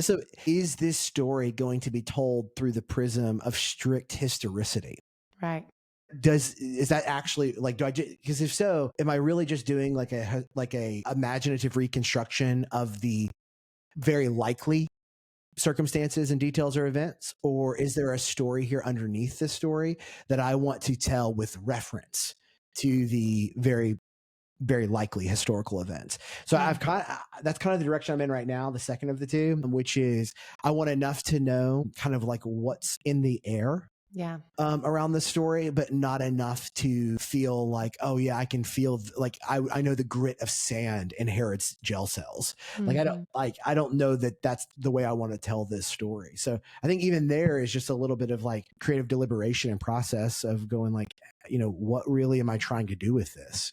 Is this story going to be told through the prism of strict historicity? Right. Is that actually because if so, am I really just doing like a imaginative reconstruction of the very likely circumstances and details or events, or is there a story here underneath this story that I want to tell with reference to the very, very likely historical events? So that's kind of the direction I'm in right now, the second of the two, which is I want enough to know kind of like what's in the air around the story, but not enough to feel like, oh yeah, I can feel I know the grit of sand in Herod's jail cells. I don't know that that's the way I want to tell this story. So I think even there is just a little bit of like creative deliberation and process of going like, what really am I trying to do with this?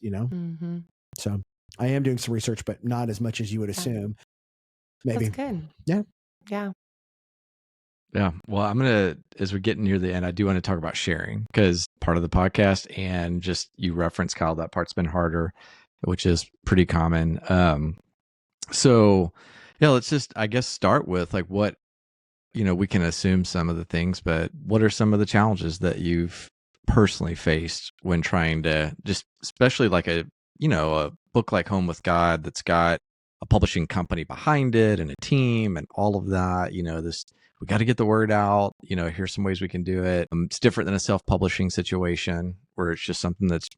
So I am doing some research, but not as much as you would assume. Maybe. That's good. Yeah. Yeah. Well, as we get near the end, I do want to talk about sharing, because part of the podcast, and just you referenced, Kyle, that part's been harder, which is pretty common. So yeah, let's just, I guess, start with like what, we can assume some of the things, but what are some of the challenges that you've personally faced when trying to just, especially like a book like Home with God that's got a publishing company behind it and a team and all of that, we got to get the word out, here's some ways we can do it. It's different than a self-publishing situation where it's just something that's,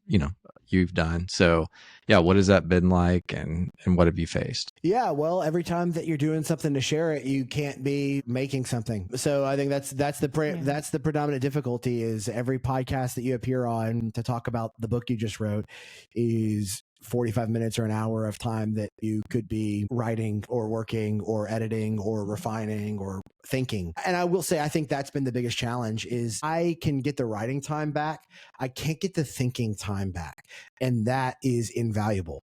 you've done. So yeah, what has that been like, and what have you faced? Yeah, well, every time that you're doing something to share it, you can't be making something. So I think that's the predominant difficulty, is every podcast that you appear on to talk about the book you just wrote is 45 minutes or an hour of time that you could be writing or working or editing or refining or thinking. And I will say, I think that's been the biggest challenge, is I can get the writing time back. I can't get the thinking time back. And that is invaluable.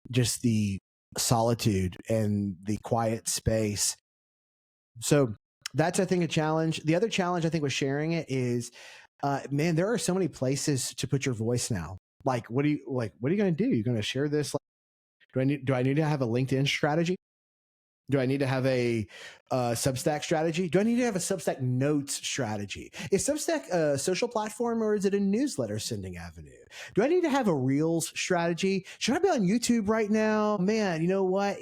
Just the solitude and the quiet space. So that's, I think, a challenge. The other challenge, I think, with sharing it is, man, there are so many places to put your voice now. Like, what are you going to do? You're going to share this? Do I need to have a LinkedIn strategy? Do I need to have a Substack strategy? Do I need to have a Substack notes strategy? Is Substack a social platform, or is it a newsletter sending avenue? Do I need to have a Reels strategy? Should I be on YouTube right now? Man, you know what?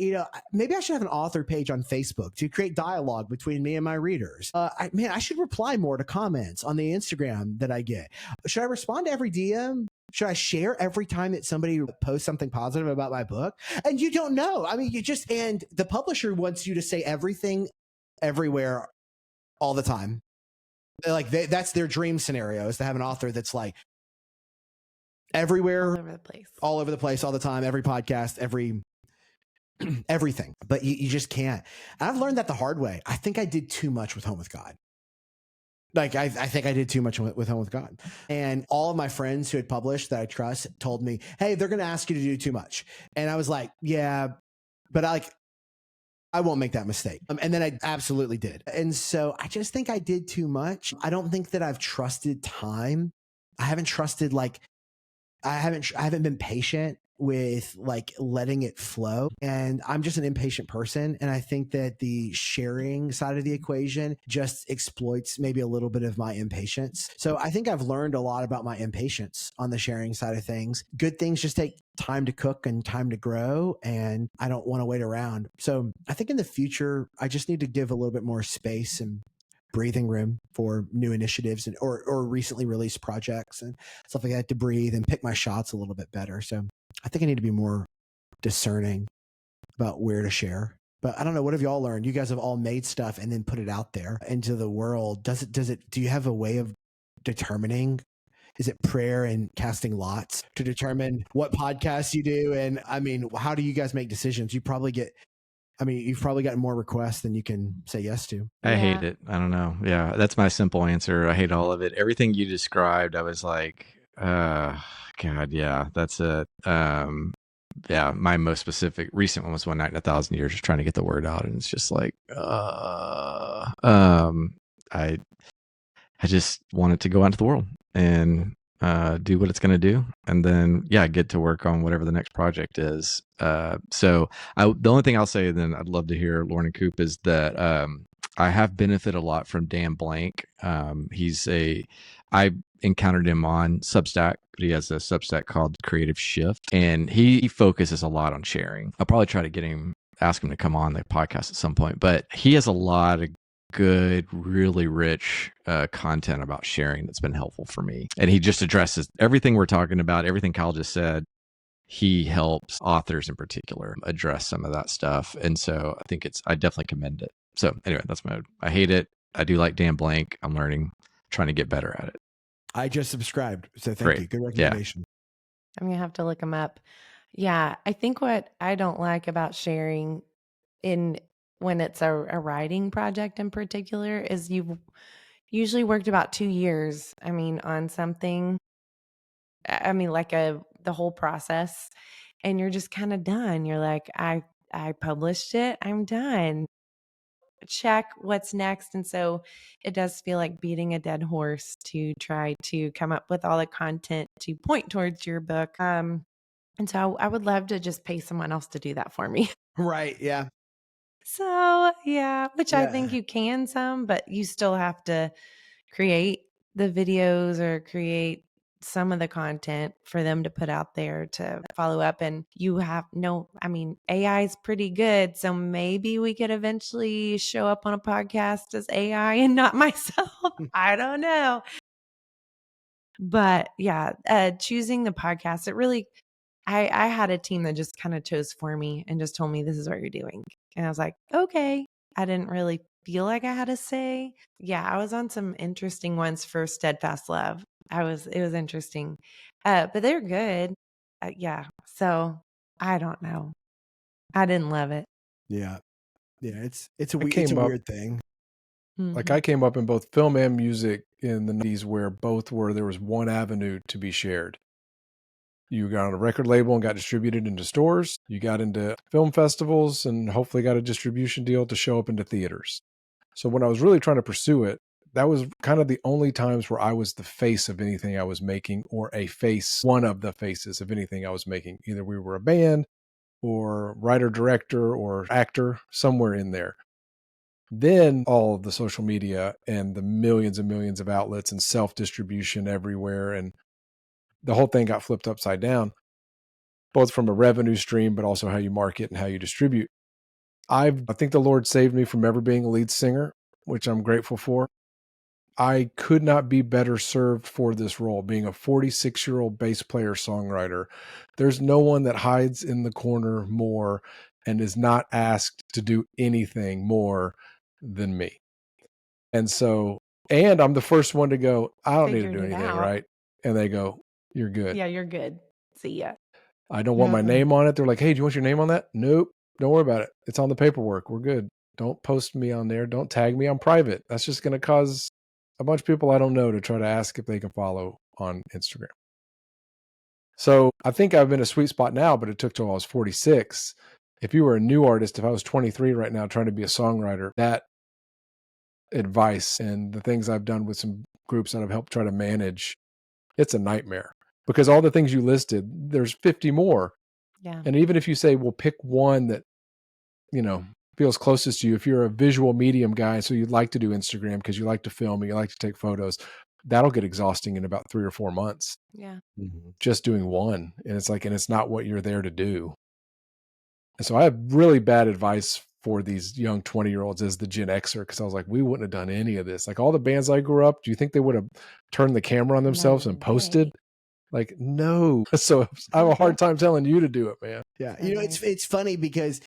Maybe I should have an author page on Facebook to create dialogue between me and my readers. I should reply more to comments on the Instagram that I get. Should I respond to every DM? Should I share every time that somebody posts something positive about my book? And you don't know. I mean, and the publisher wants you to say everything everywhere all the time. That's their dream scenario, is to have an author that's like everywhere, all over the place, all the time, every podcast, everything. But you just can't. And I've learned that the hard way. I think I did too much with Home with God. Like I think I did too much with Home with God. And all of my friends who had published that I trust told me, hey, they're going to ask you to do too much. And I was like, yeah, but I won't make that mistake. And then I absolutely did. And so I just think I did too much. I don't think that I've trusted time. I haven't trusted I haven't been patient with like letting it flow. And I'm just an impatient person. And I think that the sharing side of the equation just exploits maybe a little bit of my impatience. So I think I've learned a lot about my impatience on the sharing side of things. Good things just take time to cook and time to grow. And I don't want to wait around. So I think in the future, I just need to give a little bit more space and breathing room for new initiatives and or recently released projects and stuff like that to breathe and pick my shots a little bit better. So I think I need to be more discerning about where to share. But I don't know. What have y'all learned? You guys have all made stuff and then put it out there into the world. Do you have a way of determining? Is it prayer and casting lots to determine what podcasts you do? And I mean, how do you guys make decisions? You've probably gotten more requests than you can say yes to. I hate it. I don't know. Yeah, that's my simple answer. I hate all of it. Everything you described, I was like, God, yeah, that's it. Yeah, my most specific recent one was One Night in 1,000 Years, just trying to get the word out, and it's just like, I just want it to go out into the world and do what it's going to do, and then get to work on whatever the next project is. So the only thing I'll say, then I'd love to hear Lauren and Coop, is that I have benefited a lot from Dan Blank. I encountered him on Substack. He has a Substack called Creative Shift, and he focuses a lot on sharing. I'll probably try to ask him to come on the podcast at some point, but he has a lot of good, really rich content about sharing that's been helpful for me. And he just addresses everything we're talking about, everything Kyle just said. He helps authors in particular address some of that stuff. And so I definitely commend it. So anyway, I hate it. I do like Dan Blank. I'm learning, trying to get better at it. I just subscribed. So thank you. Good recommendation. Yeah. I'm going to have to look him up. Yeah. I think what I don't like about sharing when it's a writing project in particular is you've usually worked about 2 years, on something, the whole process, and you're just kind of done. You're like, I published it. I'm done. Check, what's next? And so it does feel like beating a dead horse to try to come up with all the content to point towards your book. And so I would love to just pay someone else to do that for me. Right. Yeah. So I think you can but you still have to create the videos or create some of the content for them to put out there to follow up. And AI is pretty good. So maybe we could eventually show up on a podcast as AI and not myself. I don't know. But choosing the podcast, it really, I had a team that just kind of chose for me and just told me, this is what you're doing. And I was like, okay. I didn't really feel like I had a say. Yeah, I was on some interesting ones for Steadfast Love. It was interesting. But they're good. So I don't know. I didn't love it. Yeah. Yeah. It's a weird thing. Like I came up in both film and music in the 90s where there was one avenue to be shared. You got on a record label and got distributed into stores. You got into film festivals and hopefully got a distribution deal to show up into theaters. So when I was really trying to pursue it, that was kind of the only times where I was the face of anything I was making, or one of the faces of anything I was making. Either we were a band or writer, director, or actor, somewhere in there. Then all of the social media and the millions and millions of outlets and self-distribution everywhere, and the whole thing got flipped upside down, both from a revenue stream, but also how you market and how you distribute. I think the Lord saved me from ever being a lead singer, which I'm grateful for. I could not be better served for this role, being a 46-year-old bass player songwriter. There's no one that hides in the corner more and is not asked to do anything more than me. And I'm the first one to go, I don't need to do anything, right? And they go, you're good. Yeah, you're good. See ya. I don't want my name on it. They're like, hey, do you want your name on that? Nope. Don't worry about it. It's on the paperwork. We're good. Don't post me on there. Don't tag me on private. That's just going to cause a bunch of people I don't know to try to ask if they can follow on Instagram. So I think I'm in a sweet spot now, but it took till I was 46. If you were a new artist, if I was 23 right now trying to be a songwriter, that advice and the things I've done with some groups that I've helped try to manage, it's a nightmare because all the things you listed, there's 50 more. Yeah. And even if you say, well, pick one that, feels closest to you, if you're a visual medium guy, so you'd like to do Instagram because you like to film and you like to take photos, that'll get exhausting in about 3 or 4 months. Yeah. Just doing one. And it's not what you're there to do. And so I have really bad advice for these young 20-year-olds as the Gen Xer, because I was like, we wouldn't have done any of this. Like all the bands I grew up, do you think they would have turned the camera on themselves and posted? Like, no. So I have a hard time telling you to do it, man. Yeah. It's funny because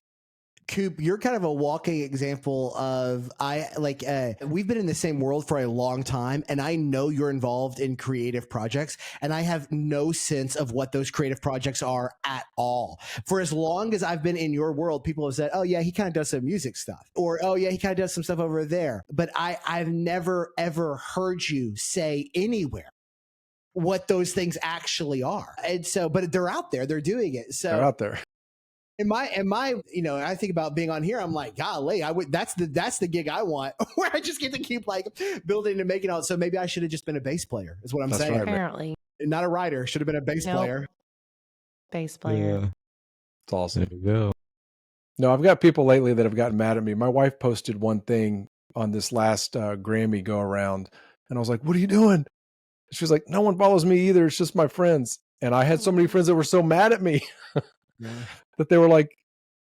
Coop, you're kind of a walking example of we've been in the same world for a long time, and I know you're involved in creative projects, and I have no sense of what those creative projects are at all. For as long as I've been in your world, people have said, oh yeah, he kind of does some music stuff, or oh yeah, he kind of does some stuff over there. But I've never ever heard you say anywhere what those things actually are. And so, but they're out there, they're doing it. So they're out there. Am I, I think about being on here. I'm like, golly, that's the gig I want where I just get to keep like building and making all. So maybe I should have just been a bass player is what I'm saying. Right, apparently. Not a writer. Should have been a bass player. Bass player. Yeah. It's awesome. There you go. No, I've got people lately that have gotten mad at me. My wife posted one thing on this last Grammy go around, and I was like, what are you doing? She was like, no one follows me either. It's just my friends. And I had so many friends that were so mad at me. Yeah. That they were like,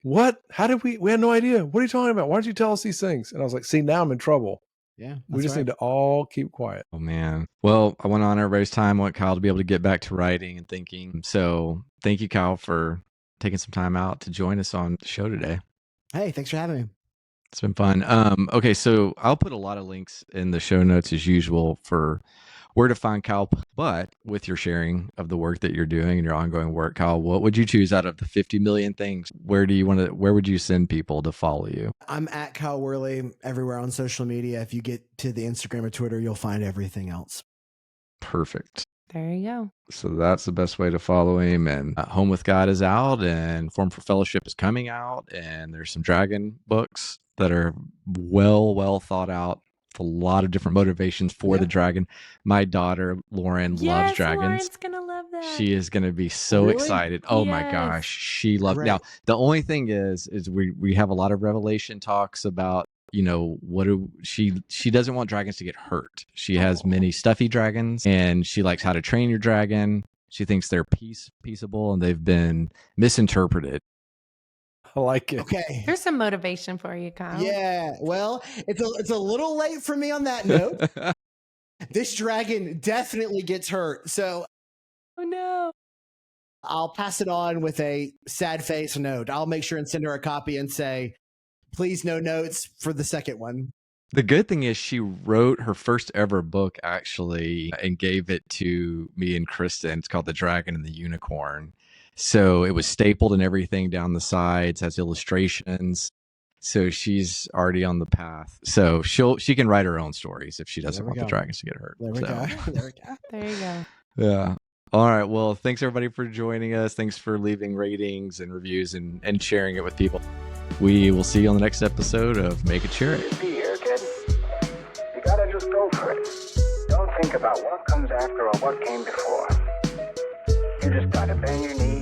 what? How did we had no idea. What are you talking about? Why don't you tell us these things? And I was like, see, now I'm in trouble. Yeah. We just need to all keep quiet. Oh, man. Well, I want to honor everybody's time. I want Kyle to be able to get back to writing and thinking. So thank you, Kyle, for taking some time out to join us on the show today. Hey, thanks for having me. It's been fun. Okay, so I'll put a lot of links in the show notes as usual for where to find Kyle. But with your sharing of the work that you're doing and your ongoing work, Kyle, what would you choose out of the 50 million things? Where would you send people to follow you? I'm at Kyle Worley everywhere on social media. If you get to the Instagram or Twitter, you'll find everything else. Perfect. There you go. So that's the best way to follow him. And Home with God is out, and Form for Fellowship is coming out, and there's some dragon books that are well thought out. A lot of different motivations for the dragon. My daughter Lauren loves dragons. Lauren's gonna love that. She is gonna be so excited. Oh my gosh, she loves. Now the only thing is we have a lot of Revelation talks about she doesn't want dragons to get hurt. She has many stuffy dragons, and she likes How to Train Your Dragon. She thinks they're peaceable, and they've been misinterpreted. I like it. Okay. Here's some motivation for you, Kyle. Yeah. Well, it's a little late for me on that note. This dragon definitely gets hurt. So oh no. I'll pass it on with a sad face note. I'll make sure and send her a copy and say, please no notes for the second one. The good thing is she wrote her first ever book actually and gave it to me and Kristen. It's called The Dragon and the Unicorn. So it was stapled and everything down the sides, has illustrations. So she's already on the path. So she can write her own stories if she doesn't want the dragons to get hurt. There we go. There we go. There you go. Yeah. All right. Well, thanks everybody for joining us. Thanks for leaving ratings and reviews and sharing it with people. We will see you on the next episode of Make It Share It. Be here, kid. You gotta just go for it. Don't think about what comes after or what came before. You just gotta bend your knees